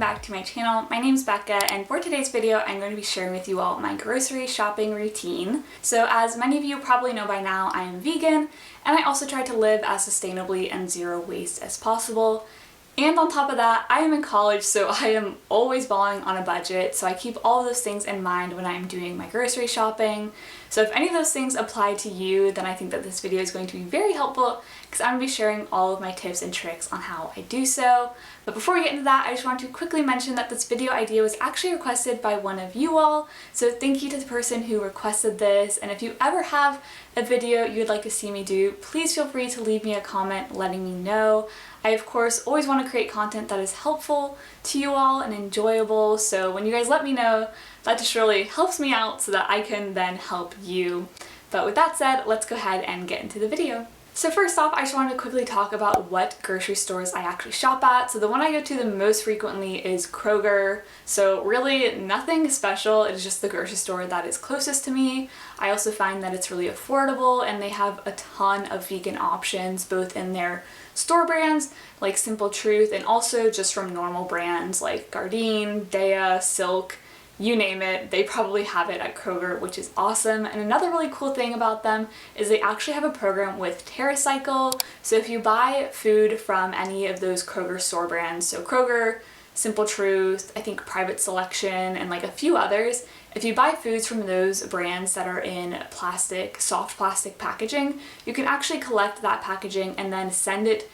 back to my channel. My name's Becca, and for today's video I'm going to be sharing with you all my grocery shopping routine. So as many of you probably know by now, I am vegan, and I also try to live as sustainably and zero waste as possible. And on top of that, I am in college, so I am always balling on a budget, so I keep all of those things in mind when I'm doing my grocery shopping. So if any of those things apply to you, then I think that this video is going to be very helpful because I'm going to be sharing all of my tips and tricks on how I do so. But before we get into that, I just want to quickly mention that this video idea was actually requested by one of you all, so thank you to the person who requested this, and if you ever have a video you'd like to see me do, please feel free to leave me a comment letting me know. I of course always want to create content that is helpful to you all and enjoyable, so when you guys let me know, that just really helps me out so that I can then help you. But with that said, let's go ahead and get into the video. So first off, I just wanted to quickly talk about what grocery stores I actually shop at. So the one I go to the most frequently is Kroger. So really nothing special, it's just the grocery store that is closest to me. I also find that it's really affordable and they have a ton of vegan options, both in their store brands like Simple Truth and also just from normal brands like Gardein, Dea, Silk. You name it, they probably have it at Kroger, which is awesome. And another really cool thing about them is they actually have a program with TerraCycle. So if you buy food from any of those Kroger store brands, so Kroger, Simple Truth, I think Private Selection, and like a few others, if you buy foods from those brands that are in plastic, soft plastic packaging, you can actually collect that packaging and then send it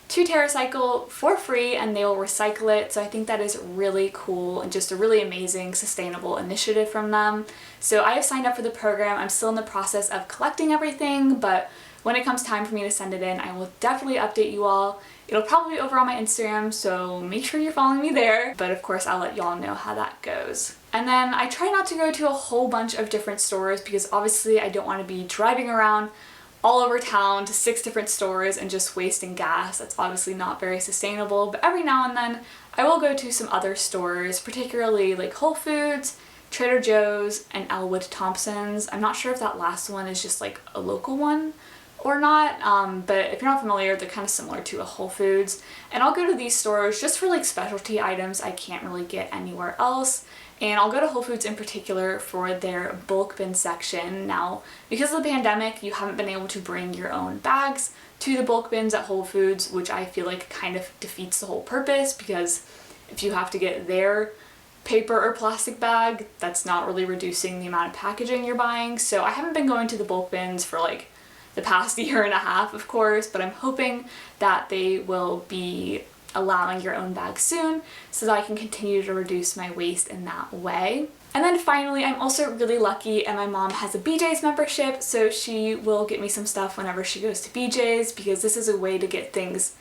to TerraCycle for free and they will recycle it. So I think that is really cool and just a really amazing sustainable initiative from them. So I have signed up for the program. I'm still in the process of collecting everything, but when it comes time for me to send it in, I will definitely update you all. It'll probably be over on my Instagram, so make sure you're following me there. But of course, I'll let y'all know how that goes. And then I try not to go to a whole bunch of different stores because obviously I don't want to be driving around all over town to 6 different stores and just wasting gas. That's obviously not very sustainable, but every now and then I will go to some other stores, particularly like Whole Foods, Trader Joe's, and Elwood Thompson's. I'm not sure if that last one is just like a local one or not, but if you're not familiar, they're kind of similar to a Whole Foods. And I'll go to these stores just for like specialty items I can't really get anywhere else. And I'll go to Whole Foods in particular for their bulk bin section. Now, because of the pandemic, you haven't been able to bring your own bags to the bulk bins at Whole Foods, which I feel like kind of defeats the whole purpose, because if you have to get their paper or plastic bag, that's not really reducing the amount of packaging you're buying. So I haven't been going to the bulk bins for like the past year and a half, of course, but I'm hoping that they will be allowing your own bag soon so that I can continue to reduce my waste in that way. And then finally, I'm also really lucky and my mom has a BJ's membership, so she will get me some stuff whenever she goes to BJ's, because this is a way to get things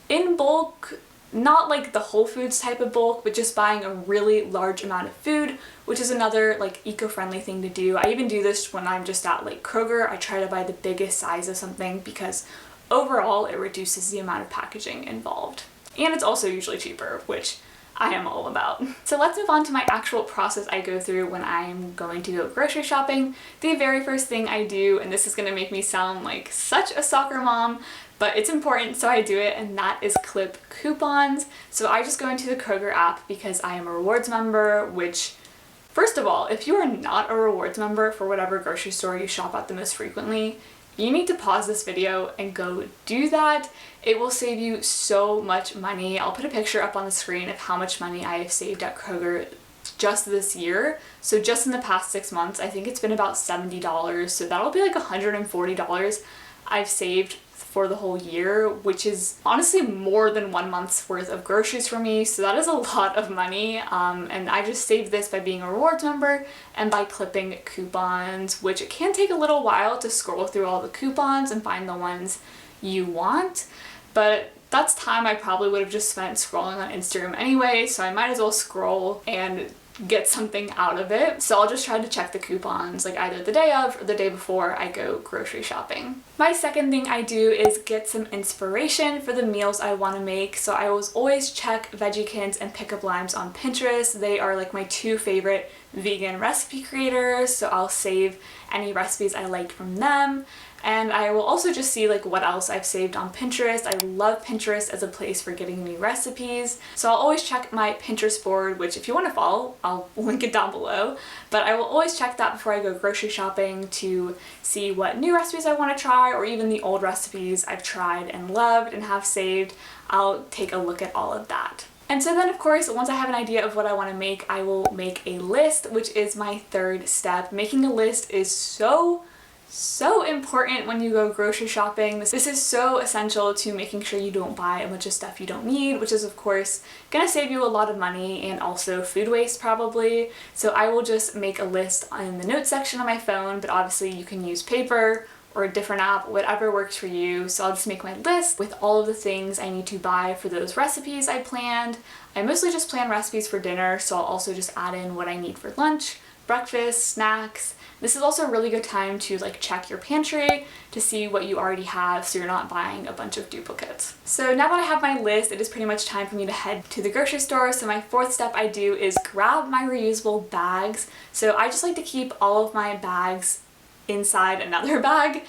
in bulk, not like the Whole Foods type of bulk, but just buying a really large amount of food, which is another like eco-friendly thing to do. I even do this when I'm just at like Kroger. I try to buy the biggest size of something because overall it reduces the amount of packaging involved. And it's also usually cheaper, which I am all about. So let's move on to my actual process I go through when I'm going to go grocery shopping. The very first thing I do, and this is going to make me sound like such a soccer mom, but it's important so I do it, and that is clip coupons. So I just go into the Kroger app because I am a rewards member, which, first of all, if you are not a rewards member for whatever grocery store you shop at the most frequently, you need to pause this video and go do that. It will save you so much money. I'll put a picture up on the screen of how much money I have saved at Kroger just this year. So just in the past 6 months, I think it's been about $70. So that'll be like $140 I've saved for the whole year, which is honestly more than 1 month's worth of groceries for me. So that is a lot of money. And I just saved this by being a rewards member and by clipping coupons, which it can take a little while to scroll through all the coupons and find the ones you want. But that's time I probably would have just spent scrolling on Instagram anyway, so I might as well scroll and get something out of it. So I'll just try to check the coupons like either the day of or the day before I go grocery shopping. My second thing I do is get some inspiration for the meals I want to make. So I always check Veggiekins and Pickup Limes on Pinterest. They are like my 2 favorite vegan recipe creators, so I'll save any recipes I like from them. And I will also just see like what else I've saved on Pinterest. I love Pinterest as a place for getting new recipes. So I'll always check my Pinterest board, which if you want to follow, I'll link it down below. But I will always check that before I go grocery shopping to see what new recipes I want to try, or even the old recipes I've tried and loved and have saved. I'll take a look at all of that. And so then, of course, once I have an idea of what I want to make, I will make a list, which is my third step. Making a list is so important when you go grocery shopping. This is so essential to making sure you don't buy a bunch of stuff you don't need, which is of course gonna save you a lot of money and also food waste probably. So I will just make a list in the notes section on my phone, but obviously you can use paper or a different app, whatever works for you. So I'll just make my list with all of the things I need to buy for those recipes I planned. I mostly just plan recipes for dinner, so I'll also just add in what I need for lunch, breakfast, snacks. This is also a really good time to like check your pantry to see what you already have so you're not buying a bunch of duplicates. So now that I have my list, it is pretty much time for me to head to the grocery store. So my fourth step I do is grab my reusable bags. So I just like to keep all of my bags inside another bag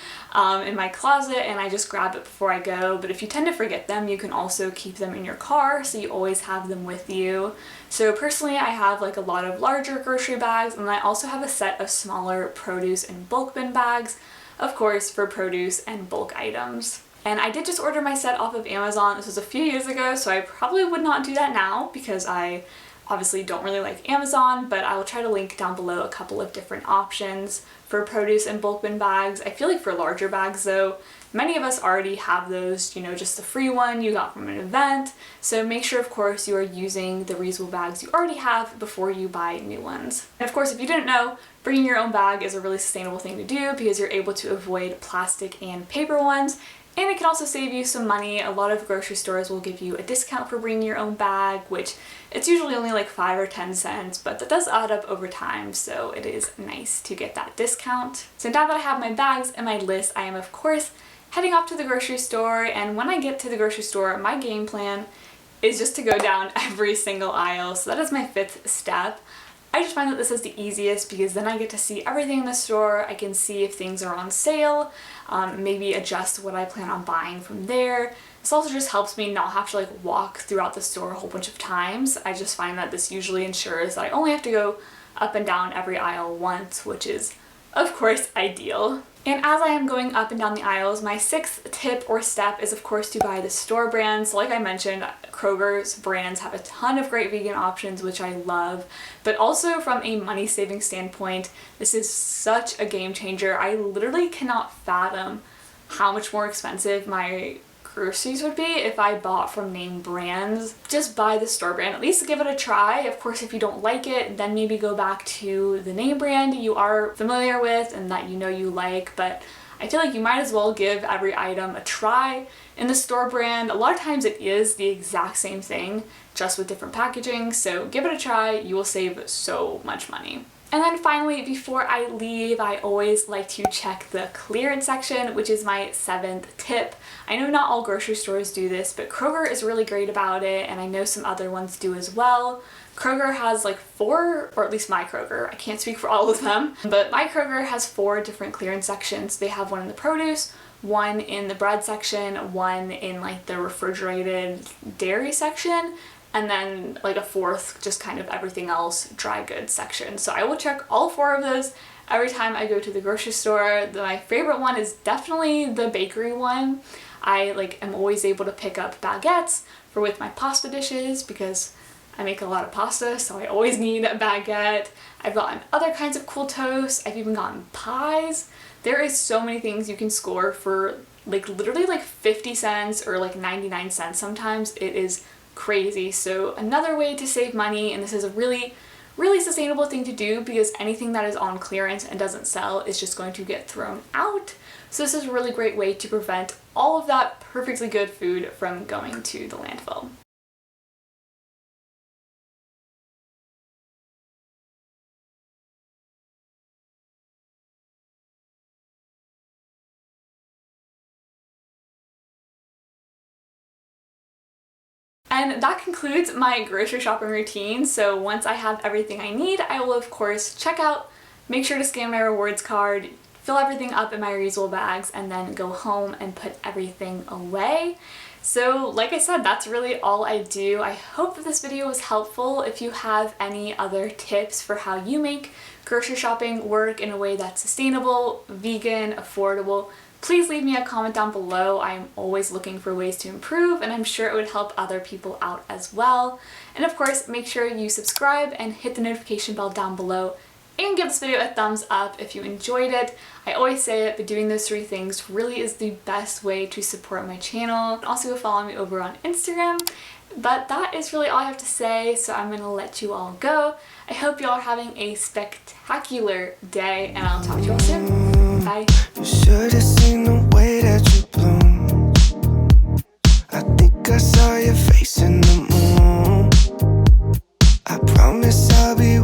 in my closet, and I just grab it before I go. But if you tend to forget them, you can also keep them in your car so you always have them with you. So personally, I have like a lot of larger grocery bags, and I also have a set of smaller produce and bulk bin bags, of course, for produce and bulk items. And I did just order my set off of Amazon. This was a few years ago, so I probably would not do that now because I obviously don't really like Amazon, but I will try to link down below a couple of different options for produce and bulk bin bags. I feel like for larger bags though, many of us already have those, you know, just the free one you got from an event. So make sure, of course, you are using the reusable bags you already have before you buy new ones. And of course, if you didn't know, bringing your own bag is a really sustainable thing to do because you're able to avoid plastic and paper ones. And it can also save you some money. A lot of grocery stores will give you a discount for bringing your own bag, which it's usually only like 5 or 10 cents, but that does add up over time, so it is nice to get that discount. So now that I have my bags and my list, I am of course heading off to the grocery store, and when I get to the grocery store, my game plan is just to go down every single aisle. So that is my fifth step. I just find that this is the easiest because then I get to see everything in the store. I can see if things are on sale, maybe adjust what I plan on buying from there. This also just helps me not have to like walk throughout the store a whole bunch of times. I just find that this usually ensures that I only have to go up and down every aisle once, which is of course ideal. And as I am going up and down the aisles, my sixth tip or step is of course to buy the store brands. So like I mentioned, Kroger's brands have a ton of great vegan options, which I love, but also from a money saving standpoint, this is such a game changer. I literally cannot fathom how much more expensive my groceries would be if I bought from name brands. Just buy the store brand, at least give it a try. Of course, if you don't like it, then maybe go back to the name brand you are familiar with and that you know you like, but I feel like you might as well give every item a try. In the store brand, a lot of times it is the exact same thing, just with different packaging, so give it a try. You will save so much money. And then finally, before I leave, I always like to check the clearance section, which is my seventh tip. I know not all grocery stores do this, but Kroger is really great about it, and I know some other ones do as well. Kroger has like 4, or at least my Kroger, I can't speak for all of them, but my Kroger has 4 different clearance sections. They have one in the produce, one in the bread section, one in like the refrigerated dairy section, and then like a 4th, just kind of everything else, dry goods section. So I will check all 4 of those every time I go to the grocery store. My favorite one is definitely the bakery one. I am always able to pick up baguettes for with my pasta dishes because I make a lot of pasta, so I always need a baguette. I've gotten other kinds of cool toast. I've even gotten pies. There is so many things you can score for like literally like 50 cents or like 99 cents sometimes. It is crazy. So another way to save money, and this is a really sustainable thing to do because anything that is on clearance and doesn't sell is just going to get thrown out. So this is a really great way to prevent all of that perfectly good food from going to the landfill. And that concludes my grocery shopping routine. So once I have everything I need, I will of course check out, make sure to scan my rewards card, fill everything up in my reusable bags, and then go home and put everything away. So like I said, that's really all I do. I hope that this video was helpful. If you have any other tips for how you make grocery shopping work in a way that's sustainable, vegan, affordable, please leave me a comment down below. I'm always looking for ways to improve, and I'm sure it would help other people out as well. And of course, make sure you subscribe and hit the notification bell down below, and give this video a thumbs up if you enjoyed it. I always say it, but doing those 3 things really is the best way to support my channel. Also go follow me over on Instagram. But that is really all I have to say, so I'm gonna let you all go. I hope you all are having a spectacular day, and I'll talk to you all soon. Bye. You should have seen the way that you bloom. I think I saw your face in the moon. I promise I'll be